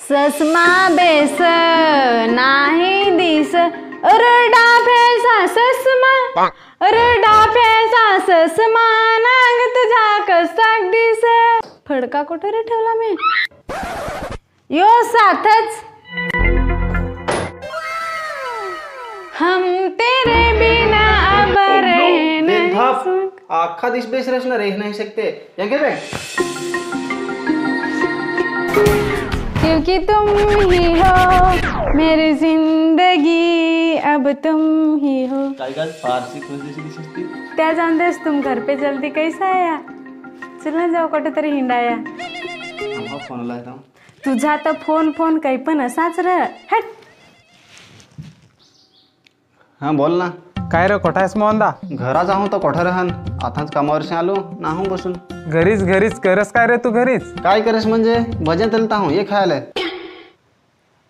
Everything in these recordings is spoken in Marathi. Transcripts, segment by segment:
ससमा बेस नाही दिस रडा फेसा ससमा रडा फेसा ससमा नाग तुझा कसा दिस. फडका कुठे रे ठेवला मी? यो साथच. हम तेरे बिना अब रह नहीं. आखा दिस बेस रचना रह नहीं सकते. यहाँ बे क्योंकि तुम ही हो मेरी जिंदगी अब तुम ही हो. फारसी दिसती. त्या जानतेस तुम घर पे जल्दी कैसा आया. चल ना जाऊ कुठे तरी हिंडाया. फोन लावता. तुझा तर फोन फोन काही पण असाच र. हट. हा बोल ना. काय रे कोठा आहेस मोहनदा? घरात आहो तर कोठा राहन. आताच कामावरशी आलो नाहू बसून. घरीच करस काय रे तू घरीच? काय करस म्हणजे भजन तलता हूँ ये खायला.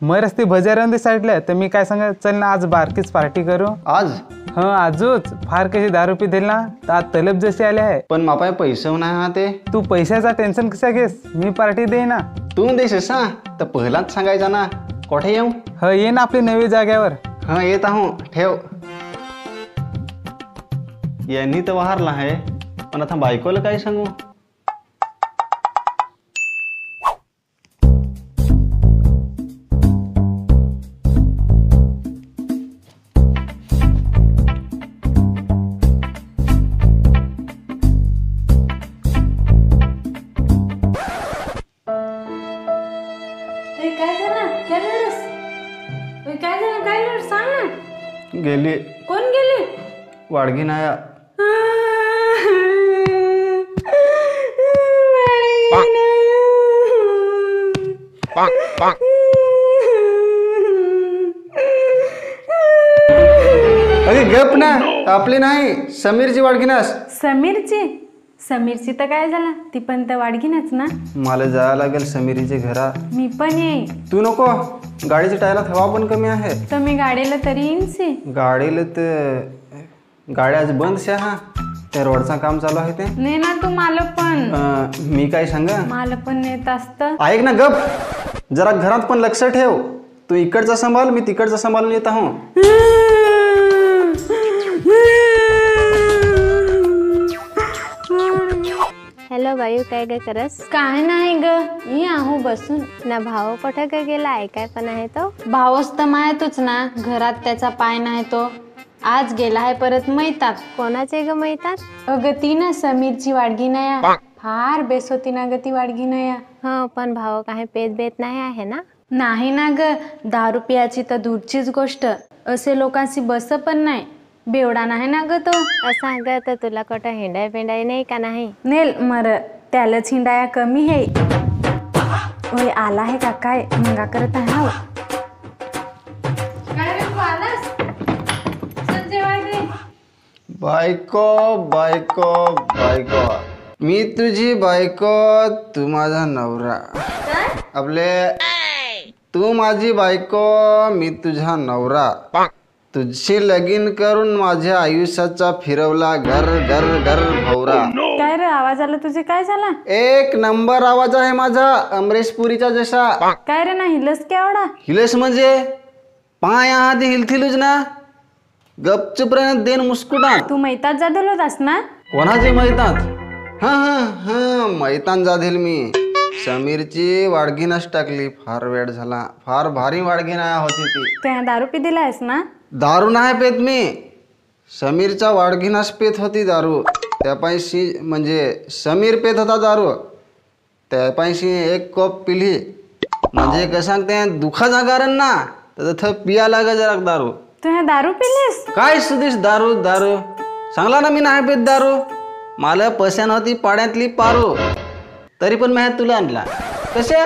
मरस ती भजाऱ्यांदी साईडला तर मी काय सांग चल ना आज बारकीच पार्टी करू. आज हं आजूच फार कशी दारू पितील ना तर आज तलब जशी आले आहे. पण मापाय पैसे नाही हा ते. तू पैशाचा टेन्शन कसा घेस मी पार्टी दे ना. तू देशीस हा तर पहिलाच सांगायचा ना. कोठे येऊ? ह ये ना आपली नवी जाग्यावर. हा येत आहो ठेव. यांनी तर वाहरला आहे पण आता बायकोला काय सांगू. गेली. कोण गेली? वाडगी नाया. अरे गप ना आपली नाही समीरची वाडगिनास. समीरची तर काय झाला ती पण तर वाडगीनच ना. मला जायला लागेल समीरीचे घरा. मी पण येईन. तू नको गाडीच्या टायरात हवा पण कमी आहे. तर मी गाडीला तरी येईनशी. गाडीला तर गाडी आज बंद शे. हा त्या रोडचं काम चालू आहे ते. नाही ना तू मला पण. मी काय सांग मला पण नेत असत. ऐक ना गप जरा घरात पण लक्ष ठेव. तू इकडचा सांभाळ मी तिकडचा सांभाळून येत आहो. हॅलो बायू काय ग करस? काय नाही ग ये आहो बसून. ना भाऊ कुठे ग गेला ऐकाय पण आहे तो. भावच तर माहितच ना घरात त्याचा पाय नाही तो. आज गेला आहे परत मैतात. कोणाचे ग मैतात? अगं ती ना समीरची वाडगी नया. फार बेस होती ना ग ती वाडगी नया. हो पण भाऊ काही पेत बेत नाही आहे ना. नाही ना ग दारू पियाची तर दूरचीच गोष्ट. असे लोकांशी बस पण नाही. बेवडा नाही ना ग तो. असं ग तर तुला कुठं हिंडाय पिंडाय नाही का नाही? नेल मर त्यालाच हिंडाया कमी आहे. ओय आला आहे का काय मंगा करत आहे. हो बायको बायको बायको मी तुझी बायको तू माझा नवरा. आपले तू माझी बायको मी तुझा नवरा. तुझशी लगीन करून माझ्या आयुष्याचा फिरवला घर घर घर भौरा. काय रे आवाज आला तुझे काय झाला? एक नंबर आवाज आहे माझा अमरीश पुरीचा जसा. काय रे ना हिलस केवढा? हिलेस म्हणजे पाय आधी हिलथिलूच ना. गपचूप राहण्यात देन मुस्कुटा. तू मैतात जादल होतास ना. कोणाचे मैतात? हा हा हा मैतान जाधील मी. समीरची वाडगिनास टाकली. फार वेळ झाला. फार भारी वाडगिना होती ती. त्या दारू पी दिलायस ना. दारू नाही पेत मी. समीरचा वाडगिनास पेत होती दारू. त्यापायशी म्हणजे समीर पेत होता दारू. त्यापायशी एक कप पिली म्हणजे कसं सांगते दुखाचा कारण ना तर पिया लाग जरा दारू. तू ह्या दारू पिलीस? काय सुधीश दारू दारू सांगला ना मी नाही पेत दारू. मला पसंत होती पाड्यातली पारू तरी पण मी तुला आणला. कशा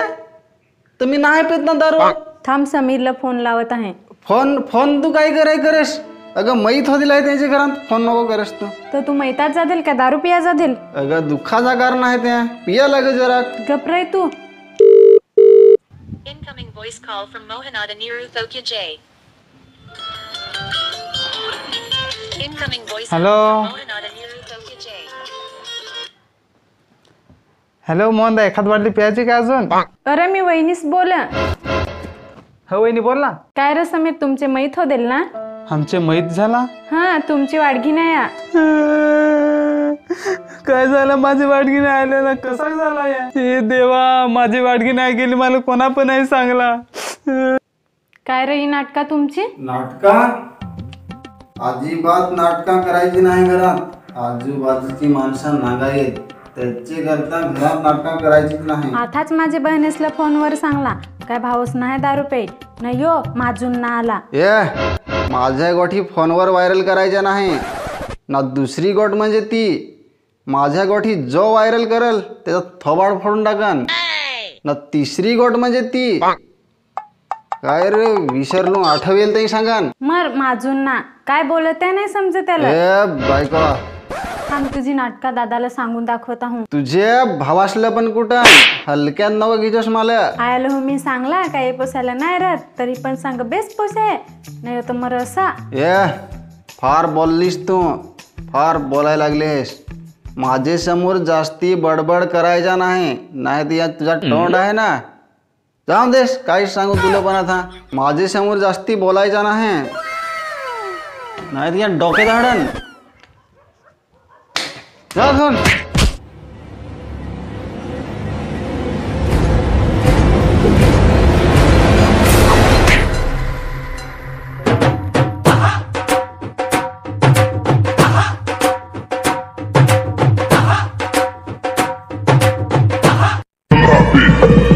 तर मी नाही पेत ना दारू. थांब समीरला फोन लावत आहे. फोन तू काय करेस? अगं मैत होतील आहे त्यांच्या घरात. फोन नको करस तू. तर तू मैतात जातील का दारू पिया जातील? अगं दुःखाचा कारण आहे त्या पिया लागे जरा. गप रे तू. Incoming voice call from Mohanada Niru Thokya J. Incoming voice call Hello. from Mohanada Niru Thokya J. Hello Mohanda एखाद वाटली प्यायची का अजून? अरे मी वहिनीस बोल. हो वहिनी बोल ना. काय रे समीर, तुमचे मैत होतील ना? आमचे माहीत झाला. हा, तुमची वाडगी नाही या. काय झालं, माझी वाडगी नाही आलेला कसा झाला या? हे देवा, माझी वाडगी नाही गेली, मला कोणा पण नाही सांगला. काय रे ही नाटका तुमची? नाटका अजिबात नाटका करायची नाही घरात. आजूबाजूची माणसं नागायत, त्याचे करता घरात नाटका करायचीच नाही. आताच माझ्या बहिणीसला फोनवर सांगला काय भाऊस नाही दारू पे नाही यो माजून ना आला. माझ्या गोठी फोनवर व्हायरल करायच्या नाही ना. दुसरी गोट म्हणजे ती माझ्या गोठी जो व्हायरल करल त्याचा थोबाड फोडून टाकन ना. तिसरी गोट म्हणजे ती काय रे विसरलो, आठवेल ते सांगान. मर माजून ना काय बोलत आहे नाही समजत त्याला. बायको, थांब तुझी नाटका दादाला सांगून दाखवता हूं. तुझे भावासलं पण कुठं हलक्यात नवं घेतोस मला. आयला हो मी सांगला काय पोसायला नाही राहत तरी पण सांग बेस पोसाय नाही तर मर असा. फार बोललीस तू, फार बोलायला लागलीस. माझे समोर जास्ती बडबड करायचा नाही, नाही तर या तुझा तोंड आहे ना. जाऊन देस, काही सांगू तुला पण आता. माझे समोर जास्ती बोलायचा नाही, नाही तर या डोक्यात हाडन. जा जाऊन. Copy.